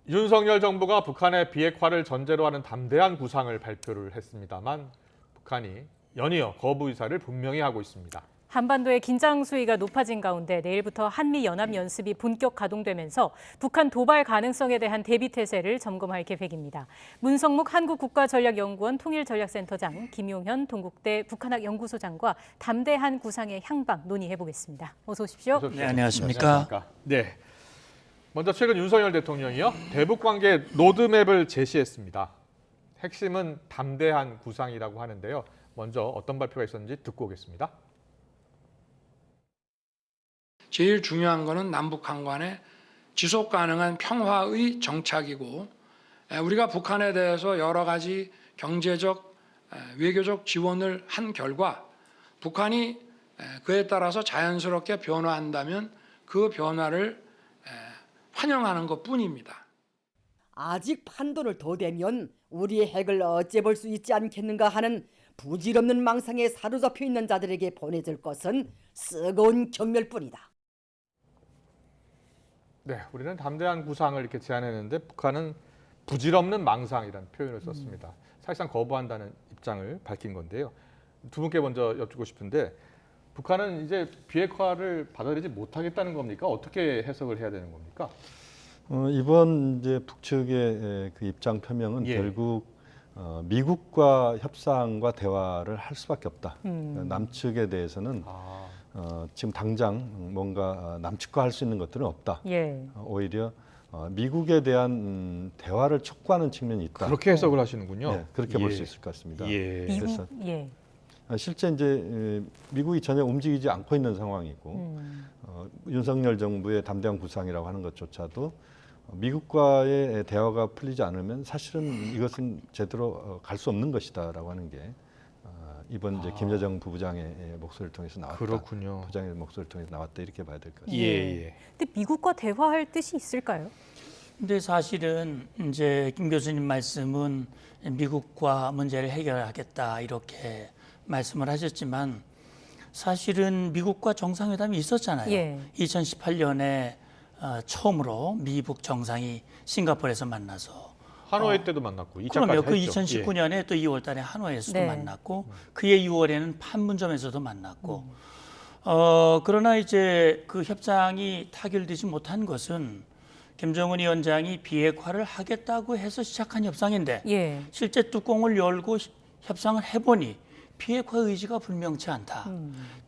윤석열 정부가 북한의 비핵화를 전제로 하는 담대한 구상을 발표를 했습니다만 북한이 연이어 거부 의사를 분명히 하고 있습니다. 한반도의 긴장 수위가 높아진 가운데 내일부터 한미연합연습이 본격 가동되면서 북한 도발 가능성에 대한 대비태세를 점검할 계획입니다. 문성묵 한국국가전략연구원 통일전략센터장, 김용현 동국대 북한학연구소장과 담대한 구상의 향방 논의해보겠습니다. 어서 오십시오. 네, 안녕하십니까. 네. 먼저 최근 윤석열 대통령이요, 대북 관계 로드맵을 제시했습니다. 핵심은 담대한 구상이라고 하는데요. 먼저 어떤 발표가 있었는지 듣고 오겠습니다. 제일 중요한 것은 남북한 간의 지속 가능한 평화의 정착이고, 우리가 북한에 대해서 여러 가지 경제적, 외교적 지원을 한 결과 북한이 그에 따라서 자연스럽게 변화한다면 그 변화를 환영하는 것뿐입니다. 아직 판도를 더 대면 우리의 핵을 어째볼 수 있지 않겠는가 하는 부질없는 망상에 사로잡혀 있는 자들에게 보내줄 것은 쓰거운 경멸뿐이다. 네, 우리는 담대한 구상을 이렇게 제안했는데 북한은 부질없는 망상이라는 표현을 썼습니다. 사실상 거부한다는 입장을 밝힌 건데요. 두 분께 먼저 여쭙고 싶은데 북한은 이제 비핵화를 받아들이지 못하겠다는 겁니까? 어떻게 해석을 해야 되는 겁니까? 이번 이제 북측의 그 입장 표명은 결국 미국과 협상과 대화를 할 수밖에 없다. 남측에 대해서는 지금 당장 뭔가 남측과 할 수 있는 것들은 없다. 오히려 미국에 대한 대화를 촉구하는 측면이 있다. 그렇게 해석을 하시는군요. 네, 그렇게 볼 수 있을 것 같습니다. 그래서 실제 이제 미국이 전혀 움직이지 않고 있는 상황이고 윤석열 정부의 담대한 구상이라고 하는 것조차도 미국과의 대화가 풀리지 않으면 사실은 이것은 제대로 갈 수 없는 것이다라고 하는 게 이번 이제 김여정 부부장의 목소리를 통해서 나왔다. 그렇군요. 부장의 목소리를 통해서 나왔다 이렇게 봐야 될 것 같습니다. 근데 미국과 대화할 뜻이 있을까요? 근데 사실은 이제 김 교수님 말씀은 미국과 문제를 해결하겠다 이렇게 말씀을 하셨지만 사실은 미국과 정상회담이 있었잖아요. 2018년에 처음으로 미북 정상이 싱가포르에서 만나서 하노이 때도 만났고 2차까지 그럼요. 그 했죠. 2019년에 또 2월 달에 하노이에서도 만났고 그해 6월에는 판문점에서도 만났고 그러나 이제 그 협상이 타결되지 못한 것은 김정은 위원장이 비핵화를 하겠다고 해서 시작한 협상인데 실제 뚜껑을 열고 협상을 해보니 비핵화 의지가 분명치 않다.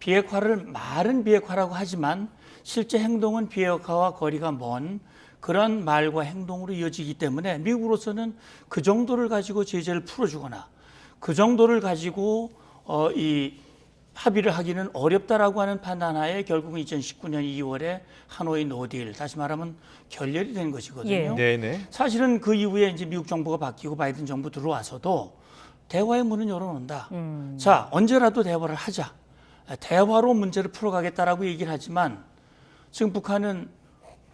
비핵화를 말은 비핵화라고 하지만 실제 행동은 비핵화와 거리가 먼 그런 말과 행동으로 이어지기 때문에 미국으로서는 그 정도를 가지고 제재를 풀어주거나 그 정도를 가지고 이 합의를 하기는 어렵다라고 하는 판단하에 결국은 2019년 2월에 하노이 노딜, 다시 말하면 결렬이 된 것이거든요. 사실은 그 이후에 이제 미국 정부가 바뀌고 바이든 정부 들어와서도 대화의 문은 열어놓는다. 자, 언제라도 대화를 하자. 대화로 문제를 풀어가겠다라고 얘기를 하지만 지금 북한은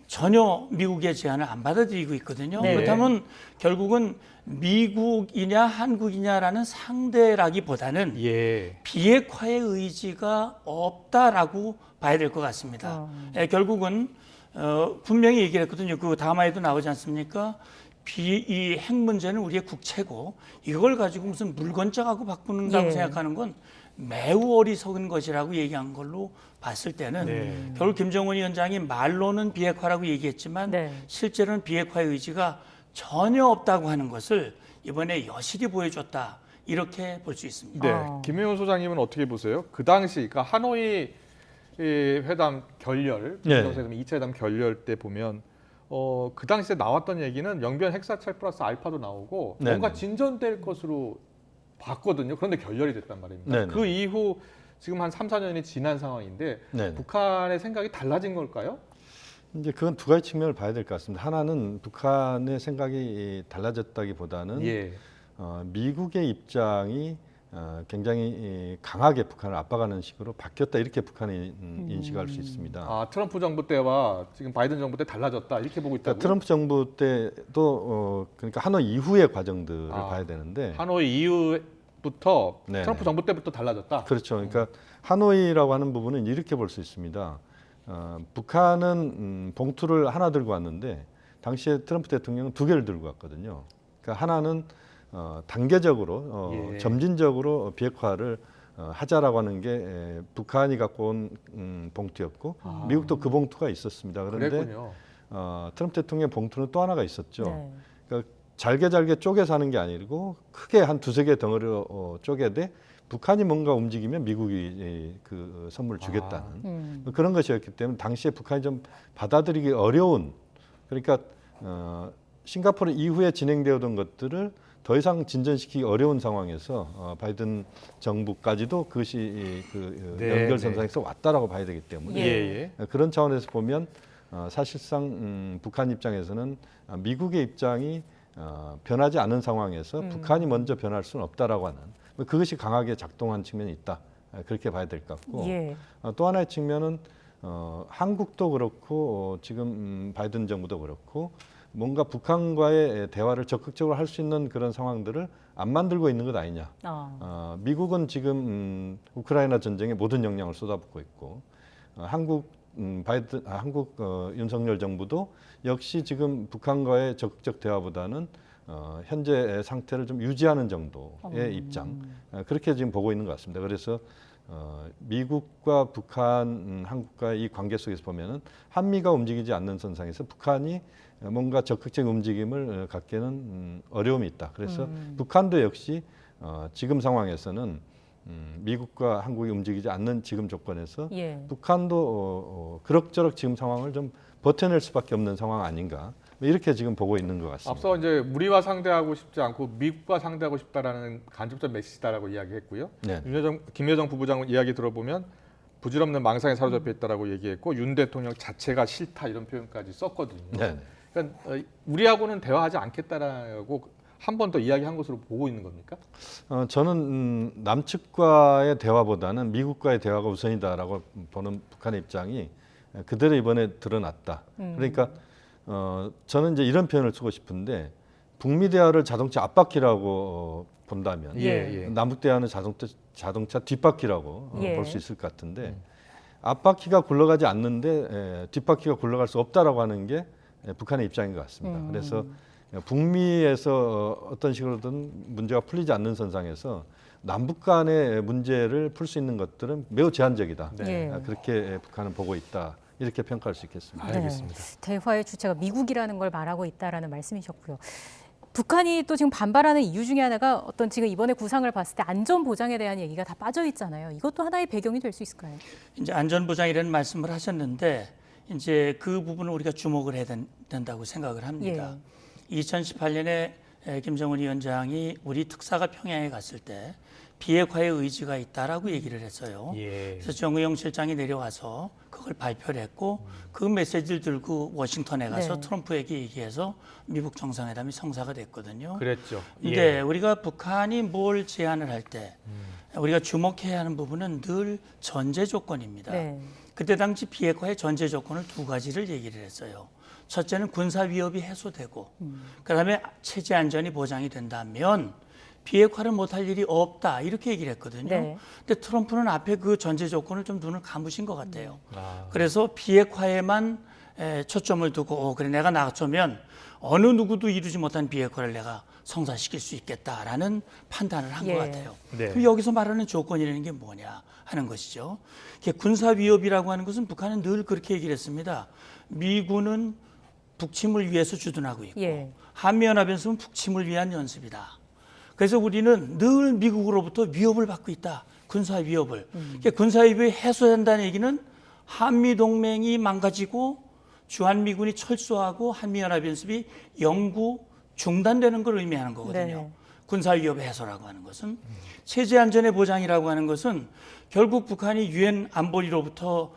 전혀 미국의 제안을 안 받아들이고 있거든요. 그렇다면 결국은 미국이냐 한국이냐라는 상대라기보다는 비핵화의 의지가 없다라고 봐야 될 것 같습니다. 결국은 분명히 얘기를 했거든요. 그 다음화에도 나오지 않습니까? 이 핵 문제는 우리의 국채고 이걸 가지고 무슨 물건짝하고 바꾸는다고 생각하는 건 매우 어리석은 것이라고 얘기한 걸로 봤을 때는 결국 김정은 위원장이 말로는 비핵화라고 얘기했지만 실제로는 비핵화의 의지가 전혀 없다고 하는 것을 이번에 여실히 보여줬다. 이렇게 볼 수 있습니다. 김용현 소장님은 어떻게 보세요? 그 당시 그러니까 하노이 회담 결렬, 정상회담 2차 회담 결렬 때 보면 그 당시에 나왔던 얘기는 영변 핵사찰 플러스 알파도 나오고 뭔가 진전될 것으로 봤거든요. 그런데 결렬이 됐단 말입니다. 그 이후 지금 한 3, 4년이 지난 상황인데 북한의 생각이 달라진 걸까요? 이제 그건 두 가지 측면을 봐야 될 것 같습니다. 하나는 북한의 생각이 달라졌다기보다는 미국의 입장이 굉장히 강하게 북한을 압박하는 식으로 바뀌었다 이렇게 북한이 인식할 수 있습니다. 트럼프 정부 때와 지금 바이든 정부 때 달라졌다 이렇게 보고 있다고요? 트럼프 정부 때도 그러니까 하노이 이후의 과정들을 봐야 되는데 하노이 이후부터 트럼프 정부 때부터 달라졌다? 그렇죠. 그러니까 하노이라고 하는 부분은 이렇게 볼 수 있습니다. 북한은 봉투를 하나 들고 왔는데 당시에 트럼프 대통령은 두 개를 들고 갔거든요. 그러니까 하나는 단계적으로 예. 점진적으로 비핵화를 하자라고 하는 게 북한이 갖고 온 봉투였고 미국도 그 봉투가 있었습니다. 그런데 그랬군요. 트럼프 대통령 봉투는 또 하나가 있었죠. 네. 그러니까 잘게 쪼개서 하는 게 아니고 크게 한 두세 개 덩어리로 쪼개되 북한이 뭔가 움직이면 미국이 그 선물을 주겠다는 그런 것이었기 때문에 당시에 북한이 좀 받아들이기 어려운 그러니까 싱가포르 이후에 진행되었던 것들을 더 이상 진전시키기 어려운 상황에서 바이든 정부까지도 그것이 네, 연결선상에서 왔다라고 봐야 되기 때문에 예. 그런 차원에서 보면 사실상 북한 입장에서는 미국의 입장이 변하지 않은 상황에서 북한이 먼저 변할 수는 없다라고 하는 그것이 강하게 작동한 측면이 있다. 그렇게 봐야 될 것 같고 예. 또 하나의 측면은 한국도 그렇고 지금 바이든 정부도 그렇고 뭔가 북한과의 대화를 적극적으로 할 수 있는 그런 상황들을 안 만들고 있는 것 아니냐. 미국은 지금 우크라이나 전쟁에 모든 역량을 쏟아붓고 있고 한국 윤석열 정부도 역시 지금 북한과의 적극적 대화보다는 현재 상태를 좀 유지하는 정도의 입장 그렇게 지금 보고 있는 것 같습니다. 그래서 미국과 북한, 한국과의 이 관계 속에서 보면은 한미가 움직이지 않는 선상에서 북한이 뭔가 적극적인 움직임을 갖기는 어려움이 있다. 그래서 북한도 역시 지금 상황에서는 미국과 한국이 움직이지 않는 지금 조건에서 예. 북한도 그럭저럭 지금 상황을 좀 버텨낼 수밖에 없는 상황 아닌가 이렇게 지금 보고 있는 것 같습니다. 앞서 이제 우리와 상대하고 싶지 않고 미국과 상대하고 싶다라는 간접적 메시지다라고 이야기했고요. 네. 김여정 부부장 이야기 들어보면 부질없는 망상에 사로잡혀 있다라고 얘기했고 윤 대통령 자체가 싫다 이런 표현까지 썼거든요. 네. 그러니까 우리하고는 대화하지 않겠다라고 한 번 더 이야기한 것으로 보고 있는 겁니까? 저는 남측과의 대화보다는 미국과의 대화가 우선이다라고 보는 북한의 입장이 그대로 이번에 드러났다. 그러니까 저는 이제 이런 표현을 쓰고 싶은데 북미 대화를 자동차 앞바퀴라고 본다면 남북 대화는 자동차 뒷바퀴라고 볼 수 있을 것 같은데 앞바퀴가 굴러가지 않는데 뒷바퀴가 굴러갈 수 없다라고 하는 게 북한의 입장인 것 같습니다. 그래서 북미에서 어떤 식으로든 문제가 풀리지 않는 선상에서 남북 간의 문제를 풀 수 있는 것들은 매우 제한적이다. 네. 그렇게 북한은 보고 있다. 이렇게 평가할 수 있겠습니다. 알겠습니다. 대화의 주체가 미국이라는 걸 말하고 있다라는 말씀이셨고요. 북한이 또 지금 반발하는 이유 중에 하나가 어떤 지금 이번에 구상을 봤을 때 안전 보장에 대한 얘기가 다 빠져 있잖아요. 이것도 하나의 배경이 될 수 있을까요? 이제 안전 보장이라는 말씀을 하셨는데 이제 그 부분을 우리가 주목을 해야 된다고 생각을 합니다. 2018년에 김정은 위원장이 우리 특사가 평양에 갔을 때 비핵화의 의지가 있다라고 얘기를 했어요. 그래서 정의용 실장이 내려와서 그걸 발표를 했고 그 메시지를 들고 워싱턴에 가서 트럼프에게 얘기해서 미국 정상회담이 성사가 됐거든요. 그랬죠. 근데 우리가 북한이 뭘 제안을 할 때 우리가 주목해야 하는 부분은 늘 전제 조건입니다. 그때 당시 비핵화의 전제 조건을 두 가지를 얘기를 했어요. 첫째는 군사 위협이 해소되고 그다음에 체제 안전이 보장이 된다면 비핵화를 못할 일이 없다 이렇게 얘기를 했거든요. 근데 트럼프는 앞에 그 전제 조건을 좀 눈을 감으신 것 같아요. 그래서 비핵화에만 초점을 두고 그래 내가 나서면 어느 누구도 이루지 못한 비핵화를 내가 성사시킬 수 있겠다라는 판단을 한 것 같아요. 그럼 여기서 말하는 조건이라는 게 뭐냐 하는 것이죠. 군사 위협이라고 하는 것은 북한은 늘 그렇게 얘기를 했습니다. 미군은 북침을 위해서 주둔하고 있고 한미연합연습은 북침을 위한 연습이다. 그래서 우리는 늘 미국으로부터 위협을 받고 있다. 군사 위협을. 군사 위협이 해소된다는 얘기는 한미동맹이 망가지고 주한미군이 철수하고 한미연합연습이 영구 중단되는 걸 의미하는 거거든요. 군사 위협 해소라고 하는 것은. 체제 안전의 보장이라고 하는 것은 결국 북한이 유엔 안보리로부터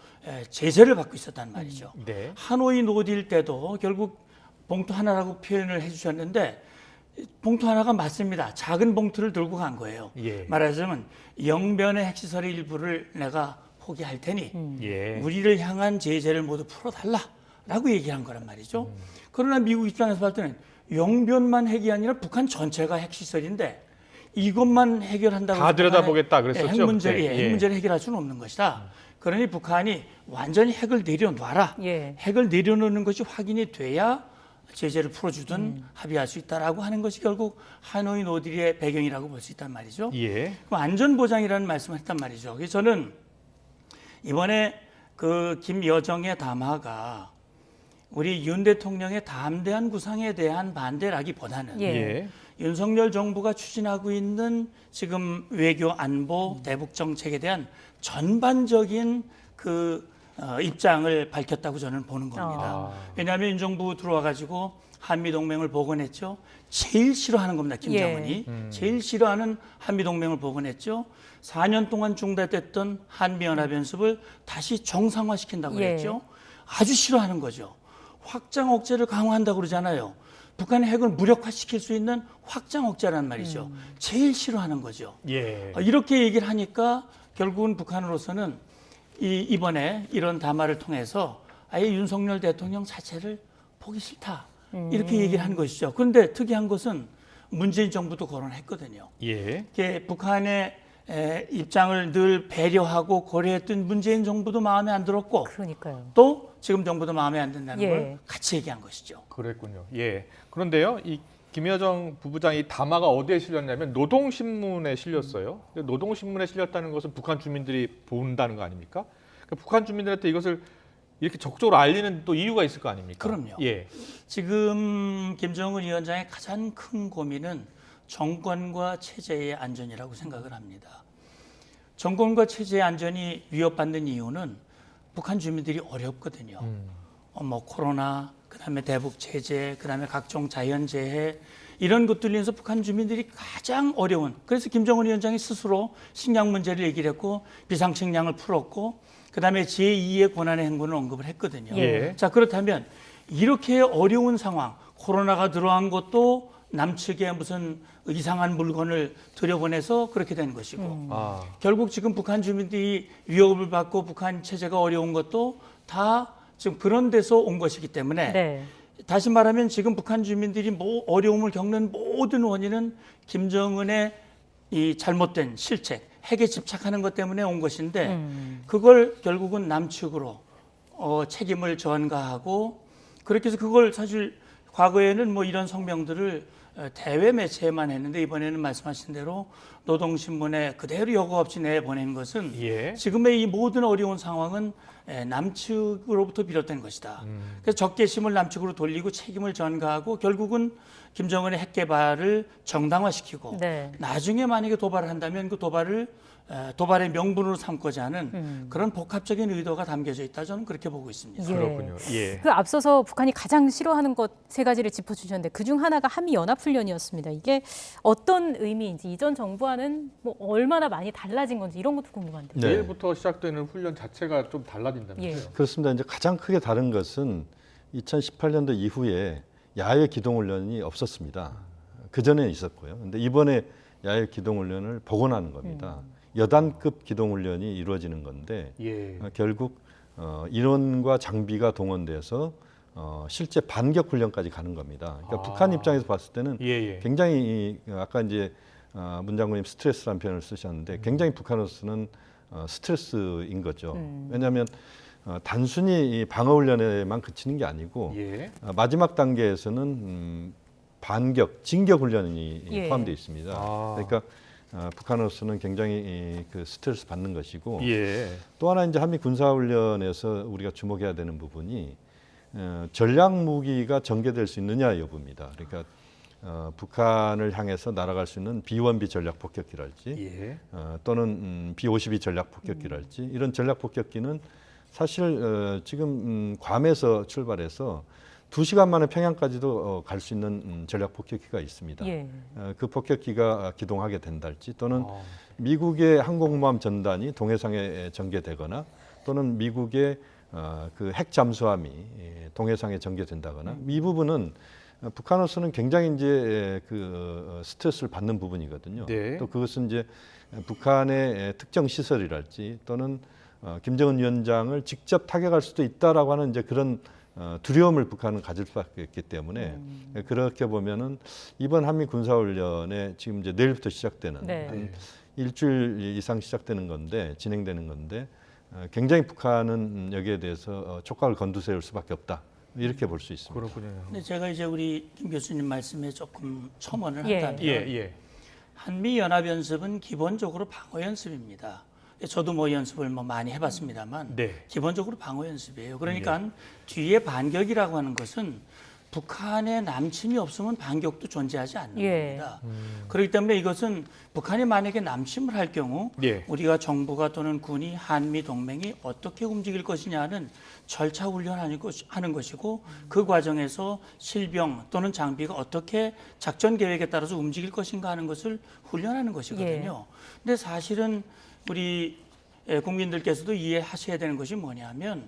제재를 받고 있었단 말이죠. 하노이 노딜 때도 결국 봉투 하나라고 표현을 해주셨는데 봉투 하나가 맞습니다. 작은 봉투를 들고 간 거예요. 말하자면 영변의 핵시설의 일부를 내가 포기할 테니 우리를 향한 제재를 모두 풀어달라라고 얘기한 거란 말이죠. 그러나 미국 입장에서 봤을 때는 영변만 핵이 아니라 북한 전체가 핵시설인데 이것만 해결한다고 다 들여다보겠다 그랬었죠. 핵 문제를 해결할 수는 없는 것이다. 그러니 북한이 완전히 핵을 내려놔라. 핵을 내려놓는 것이 확인이 돼야 제재를 풀어주든 합의할 수 있다라고 하는 것이 결국 하노이 노딜의 배경이라고 볼 수 있단 말이죠. 예. 그럼 안전보장이라는 말씀을 했단 말이죠. 그래서 저는 이번에 그 김여정의 담화가 우리 윤 대통령의 담대한 구상에 대한 반대라기보다는 예. 윤석열 정부가 추진하고 있는 지금 외교 안보 대북 정책에 대한 전반적인 그 입장을 밝혔다고 저는 보는 겁니다. 왜냐하면 윤 정부 들어와 가지고 한미 동맹을 복원했죠. 제일 싫어하는 겁니다. 김정은이 제일 싫어하는 한미 동맹을 복원했죠. 4년 동안 중단됐던 한미 연합 연습을 다시 정상화시킨다고 그랬죠. 아주 싫어하는 거죠. 확장 억제를 강화한다고 그러잖아요. 북한의 핵을 무력화시킬 수 있는 확장 억제란 말이죠. 제일 싫어하는 거죠. 예. 이렇게 얘기를 하니까 결국은 북한으로서는 이번에 이런 담화를 통해서 아예 윤석열 대통령 자체를 보기 싫다. 이렇게 얘기를 한 것이죠. 그런데 특이한 것은 문재인 정부도 거론했거든요. 예. 이게 북한의 입장을 늘 배려하고 고려했던 문재인 정부도 마음에 안 들었고 그러니까요. 또 지금 정부도 마음에 안 든다는 예. 걸 같이 얘기한 것이죠. 그랬군요. 예. 그런데요, 이 김여정 부부장이 담화가 어디에 실렸냐면 노동신문에 실렸어요. 근데 노동신문에 실렸다는 것은 북한 주민들이 본다는 거 아닙니까? 그러니까 북한 주민들한테 이것을 이렇게 적극적으로 알리는 또 이유가 있을 거 아닙니까? 그럼요. 예. 지금 김정은 위원장의 가장 큰 고민은 정권과 체제의 안전이라고 생각을 합니다. 정권과 체제의 안전이 위협받는 이유는 북한 주민들이 어렵거든요. 뭐 코로나, 그다음에 대북 제재, 그다음에 각종 자연재해 이런 것들로 인해서 북한 주민들이 가장 어려운. 그래서 김정은 위원장이 스스로 식량 문제를 얘기를 했고 비상식량을 풀었고 그다음에 제2의 고난의 행군을 언급을 했거든요. 예. 자 그렇다면 이렇게 어려운 상황, 코로나가 들어간 것도 남측에 무슨 이상한 물건을 들여보내서 그렇게 된 것이고 아. 결국 지금 북한 주민들이 위협을 받고 북한 체제가 어려운 것도 다 지금 그런 데서 온 것이기 때문에 네. 다시 말하면 지금 북한 주민들이 어려움을 겪는 모든 원인은 김정은의 이 잘못된 실책, 핵에 집착하는 것 때문에 온 것인데 그걸 결국은 남측으로 책임을 전가하고 그렇게 해서 그걸 사실 과거에는 뭐 이런 성명들을 대외 매체에만 했는데 이번에는 말씀하신 대로 노동신문에 그대로 여과 없이 내보낸 것은 예. 지금의 이 모든 어려운 상황은 남측으로부터 비롯된 것이다. 그래서 적개심을 남측으로 돌리고 책임을 전가하고 결국은 김정은의 핵 개발을 정당화시키고 네. 나중에 만약에 도발을 한다면 그 도발의 명분으로 삼고자 하는 그런 복합적인 의도가 담겨져 있다. 저는 그렇게 보고 있습니다. 예. 그렇군요. 예. 그 앞서서 북한이 가장 싫어하는 것 세 가지를 짚어주셨는데 그중 하나가 한미 연합훈련이었습니다. 이게 어떤 의미인지 이전 정부와는 뭐 얼마나 많이 달라진 건지 이런 것도 궁금한데요. 네. 내일부터 시작되는 훈련 자체가 좀 달라진다면서요? 예. 그렇습니다. 이제 가장 크게 다른 것은 2018년도 이후에 야외 기동훈련이 없었습니다. 그 전에 있었고요. 근데 이번에 야외 기동훈련을 복원하는 겁니다. 여단급 기동훈련이 이루어지는 건데 예. 결국 인원과 장비가 동원돼서 실제 반격 훈련까지 가는 겁니다. 그러니까 북한 입장에서 봤을 때는 예. 굉장히 아까 이제 문 장군님 스트레스라는 표현을 쓰셨는데 굉장히 북한으로서는 스트레스인 거죠. 왜냐하면 단순히 이 방어 훈련에만 그치는 게 아니고 예. 마지막 단계에서는 반격, 진격 훈련이 예. 포함되어 있습니다. 아. 그러니까 북한으로서는 굉장히 그 스트레스 받는 것이고 예. 또 하나 이제 한미 군사 훈련에서 우리가 주목해야 되는 부분이 전략 무기가 전개될 수 있느냐 여부입니다. 그러니까 북한을 향해서 날아갈 수 있는 B-1B 전략 폭격기랄지 예. 또는 B-52 전략 폭격기랄지 이런 전략 폭격기는 사실 지금 괌에서 출발해서 2시간 만에 평양까지도 갈 수 있는 전략 폭격기가 있습니다. 예. 그 폭격기가 기동하게 된달지 또는 미국의 항공모함 전단이 동해상에 전개되거나 또는 미국의 그 핵 잠수함이 동해상에 전개된다거나 이 부분은 북한으로서는 굉장히 이제 그 스트레스를 받는 부분이거든요. 네. 또 그것은 이제 북한의 특정 시설이랄지 또는 김정은 위원장을 직접 타격할 수도 있다라고 하는 이제 그런 두려움을 북한은 가질 수밖에 없기 때문에 그렇게 보면은 이번 한미 군사훈련에 지금 이제 내일부터 시작되는 네. 한 일주일 이상 시작되는 건데 진행되는 건데 굉장히 북한은 여기에 대해서 촉각을 곤두세울 수밖에 없다. 이렇게 볼 수 있습니다. 그렇군요. 근데 제가 이제 우리 김 교수님 말씀에 조금 첨언을 예. 한다면 예. 한미 연합 연습은 기본적으로 방어 연습입니다. 저도 뭐 연습을 뭐 많이 해봤습니다만 네. 기본적으로 방어 연습이에요. 그러니까 뒤에 반격이라고 하는 것은 북한의 남침이 없으면 반격도 존재하지 않는 예. 겁니다. 그렇기 때문에 이것은 북한이 만약에 남침을 할 경우 예. 우리가 정부가 또는 군이 한미 동맹이 어떻게 움직일 것이냐는 절차 훈련하는 것이고 그 과정에서 실병 또는 장비가 어떻게 작전 계획에 따라서 움직일 것인가 하는 것을 훈련하는 것이거든요. 근데 사실은 우리 국민들께서도 이해하셔야 되는 것이 뭐냐면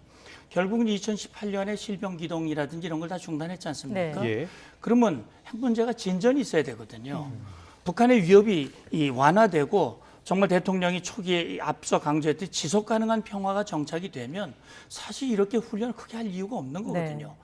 결국은 2018년에 실병 기동이라든지 이런 걸 다 중단했지 않습니까? 예. 그러면 핵 문제가 진전이 있어야 되거든요. 북한의 위협이 완화되고 정말 대통령이 초기에 앞서 강조했듯이 지속 가능한 평화가 정착이 되면 사실 이렇게 훈련을 크게 할 이유가 없는 거거든요.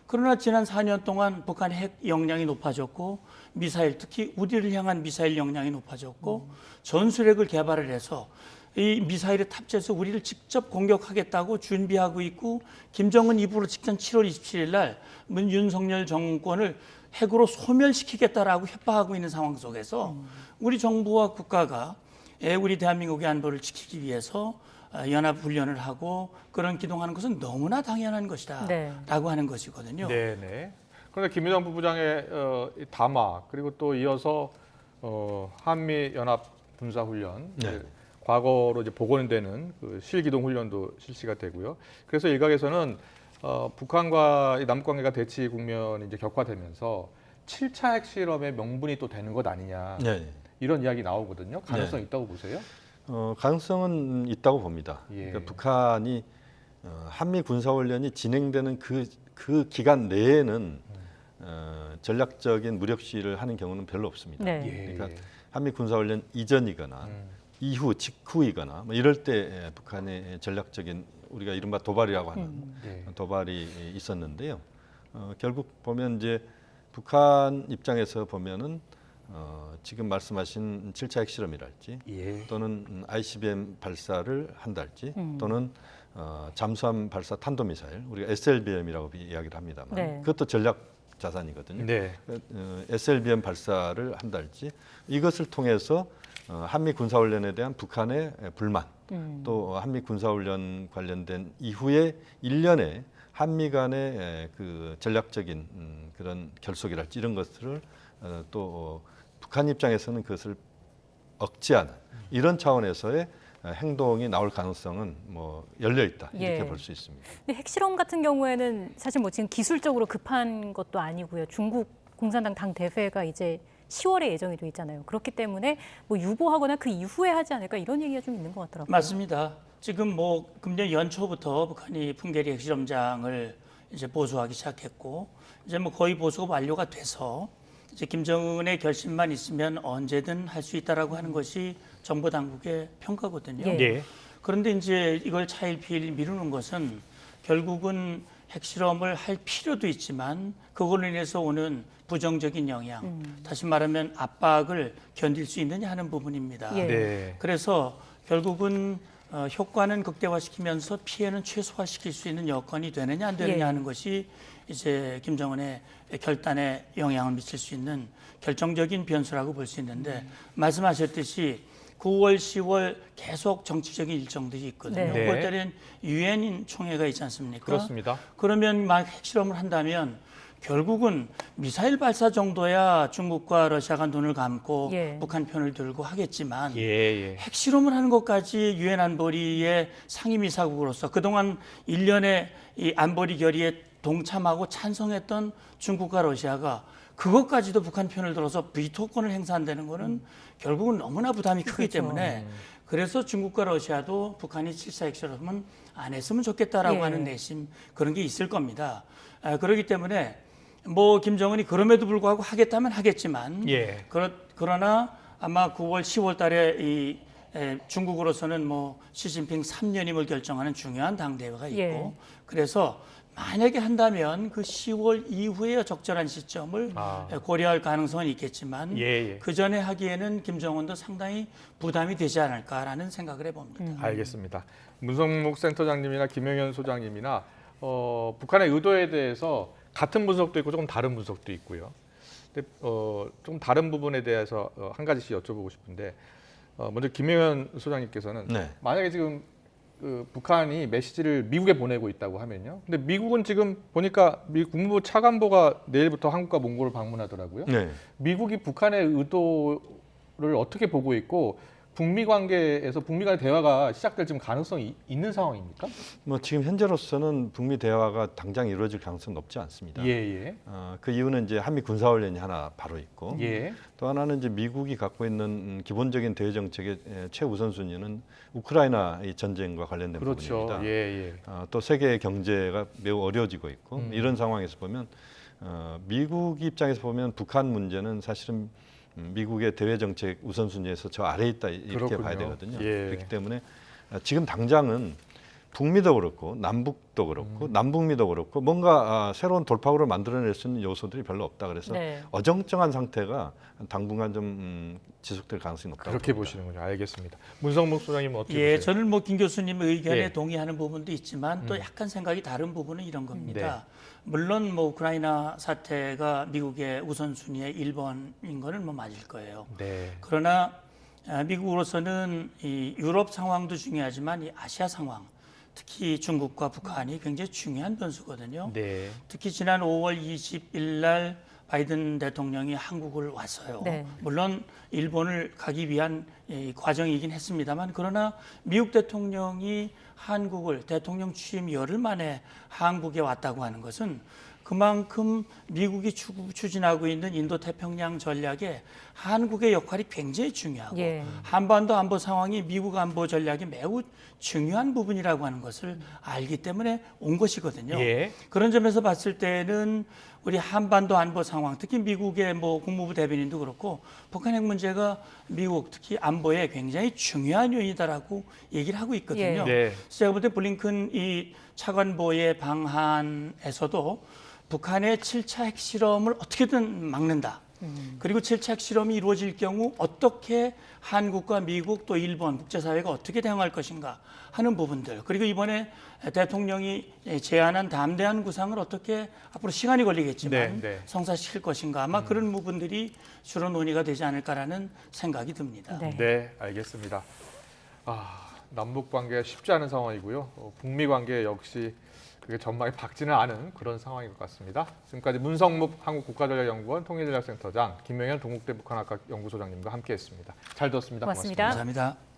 그러나 지난 4년 동안 북한의 핵 역량이 높아졌고 미사일, 특히 우리를 향한 미사일 역량이 높아졌고 전술핵을 개발을 해서 이 미사일에 탑재해서 우리를 직접 공격하겠다고 준비하고 있고 김정은 입으로 직전 7월 27일 날 윤석열 정권을 핵으로 소멸시키겠다라고 협박하고 있는 상황 속에서 우리 정부와 국가가 우리 대한민국의 안보를 지키기 위해서 연합훈련을 하고 그런 기동하는 것은 너무나 당연한 것이다 라고 하는 것이거든요. 네네. 그런데 김여정 부부장의 담화 그리고 또 이어서 한미 연합 군사 훈련 과거로 이제 복원되는 그 실기동 훈련도 실시가 되고요. 그래서 일각에서는 북한과 남북 관계가 대치 국면이 이제 격화되면서 7차 핵실험의 명분이 또 되는 것 아니냐 이런 이야기 나오거든요. 가능성 있다고 보세요? 가능성은 있다고 봅니다. 그러니까 북한이 한미 군사훈련이 진행되는 그 기간 내에는 전략적인 무력 시위를 하는 경우는 별로 없습니다. 그러니까 한미 군사훈련 이전이거나 이후, 직후이거나 뭐 이럴 때 북한의 전략적인 우리가 이른바 도발이라고 하는 도발이 있었는데요. 결국 보면 이제 북한 입장에서 보면은 지금 말씀하신 7차 핵실험이랄지 또는 ICBM 발사를 한달지 또는 잠수함 발사 탄도미사일 우리가 SLBM이라고 이야기를 합니다만 그것도 전략 자산이거든요. SLBM 발사를 한달지 이것을 통해서 한미 군사훈련에 대한 북한의 불만 또 한미 군사훈련 관련된 이후에 일련의 한미 간의 그 전략적인 그런 결속이랄지 이런 것들을 또 북한 입장에서는 그것을 억제하는 이런 차원에서의 행동이 나올 가능성은 뭐 열려 있다 이렇게 볼 수 있습니다. 근데 핵실험 같은 경우에는 사실 뭐 지금 기술적으로 급한 것도 아니고요. 중국 공산당 당 대회가 이제 10월에 예정이 돼 있잖아요. 그렇기 때문에 뭐 유보하거나 그 이후에 하지 않을까 이런 얘기가 좀 있는 것 같더라고요. 맞습니다. 지금 뭐 금년 연초부터 북한이 풍계리 핵실험장을 이제 보수하기 시작했고 이제 뭐 거의 보수가 완료가 돼서 이제 김정은의 결심만 있으면 언제든 할 수 있다라고 하는 것이 정부 당국의 평가거든요. 그런데 이제 이걸 차일피일 미루는 것은 결국은 핵실험을 할 필요도 있지만 그걸로 인해서 오는 부정적인 영향, 다시 말하면 압박을 견딜 수 있느냐 하는 부분입니다. 그래서 결국은 효과는 극대화시키면서 피해는 최소화시킬 수 있는 여건이 되느냐 안 되느냐 하는 것이 이제 김정은의 결단에 영향을 미칠 수 있는 결정적인 변수라고 볼 수 있는데 말씀하셨듯이 9월, 10월 계속 정치적인 일정들이 있거든요. 9월 달에는 유엔 총회가 있지 않습니까? 그렇습니다. 그러면 막 핵실험을 한다면 결국은 미사일 발사 정도야 중국과 러시아가 눈을 감고 북한 편을 들고 하겠지만 핵실험을 하는 것까지 유엔 안보리의 상임이사국으로서 그동안 일련의 이 안보리 결의에 동참하고 찬성했던 중국과 러시아가 그것까지도 북한 편을 들어서 비토권을 행사한다는 것은 결국은 너무나 부담이 크기 때문에 그래서 중국과 러시아도 북한이 7차 핵실험은 안 했으면 좋겠다라고 하는 내심 그런 게 있을 겁니다. 그렇기 때문에 뭐 김정은이 그럼에도 불구하고 하겠다면 하겠지만 그러나 아마 9월, 10월 달에 이 중국으로서는 뭐 시진핑 3년임을 결정하는 중요한 당대회가 있고 그래서 만약에 한다면 그 10월 이후에 적절한 시점을 고려할 가능성은 있겠지만 그 전에 하기에는 김정은도 상당히 부담이 되지 않을까라는 생각을 해봅니다. 알겠습니다. 문성묵 센터장님이나 김영현 소장님이나 북한의 의도에 대해서 같은 분석도 있고 조금 다른 분석도 있고요. 근데 좀 다른 부분에 대해서 한 가지씩 여쭤보고 싶은데 먼저 김영현 소장님께서는 네. 만약에 지금 북한이 메시지를 미국에 보내고 있다고 하면요. 근데 미국은 지금 보니까 미 국무부 차관보가 내일부터 한국과 몽골을 방문하더라고요. 네. 미국이 북한의 의도를 어떻게 보고 있고 북미 관계에서 북미 간의 대화가 시작될 지금 가능성이 있는 상황입니까? 뭐 지금 현재로서는 북미 대화가 당장 이루어질 가능성은 높지 않습니다. 예. 그 이유는 이제 한미 군사훈련이 하나 바로 있고 예. 또 하나는 이제 미국이 갖고 있는 기본적인 대외 정책의 최우선순위는 우크라이나 이 전쟁과 관련된 그렇죠. 부분입니다. 예. 또 세계의 경제가 매우 어려워지고 있고 이런 상황에서 보면 미국 입장에서 보면 북한 문제는 사실은 미국의 대외 정책 우선순위에서 저 아래에 있다 이렇게 그렇군요. 봐야 되거든요. 예. 그렇기 때문에 지금 당장은 북미도 그렇고 남북도 그렇고 남북미도 그렇고 뭔가 새로운 돌파구를 만들어낼 수 있는 요소들이 별로 없다. 그래서 네. 어정쩡한 상태가 당분간 좀 지속될 가능성이 높다고 그렇게 봅니다. 보시는군요. 알겠습니다. 문성목 소장님은 어떻게 예, 보세요? 저는 뭐 김 교수님 의견에 예. 동의하는 부분도 있지만 또 약간 생각이 다른 부분은 이런 겁니다. 네. 물론 뭐 우크라이나 사태가 미국의 우선순위의 1번인 거는 뭐 맞을 거예요. 네. 그러나 미국으로서는 이 유럽 상황도 중요하지만 이 아시아 상황, 특히 중국과 북한이 굉장히 중요한 변수거든요. 네. 특히 지난 5월 20일 날 바이든 대통령이 한국을 왔어요. 네. 물론 일본을 가기 위한 이 과정이긴 했습니다만 그러나 미국 대통령이 한국을 대통령 취임 열흘 만에 한국에 왔다고 하는 것은 그만큼 미국이 추진하고 있는 인도태평양 전략에 한국의 역할이 굉장히 중요하고 예. 한반도 안보 상황이 미국 안보 전략이 매우 중요한 부분이라고 하는 것을 알기 때문에 온 것이거든요. 예. 그런 점에서 봤을 때는 우리 한반도 안보 상황, 특히 미국의 뭐 국무부 대변인도 그렇고 북한 핵 문제가 미국 특히 안보에 굉장히 중요한 요인이다라고 얘기를 하고 있거든요. 네. 제가 볼 때 블링컨 이 차관보의 방한에서도 북한의 7차 핵실험을 어떻게든 막는다. 그리고 7차 핵실험이 이루어질 경우 어떻게 한국과 미국 또 일본 국제사회가 어떻게 대응할 것인가 하는 부분들, 그리고 이번에 대통령이 제안한 담대한 구상을 어떻게 앞으로 시간이 걸리겠지만 네. 성사시킬 것인가, 아마 그런 부분들이 주로 논의가 되지 않을까라는 생각이 듭니다. 네. 네, 알겠습니다. 남북 관계가 쉽지 않은 상황이고요. 북미 관계 역시 그게 전망이 밝지는 않은 그런 상황인 것 같습니다. 지금까지 문성묵 한국국가전략연구원 통일전략센터장, 김명현 동국대 북한학과 연구소장님과 함께했습니다. 잘 들었습니다. 고맙습니다. 감사합니다.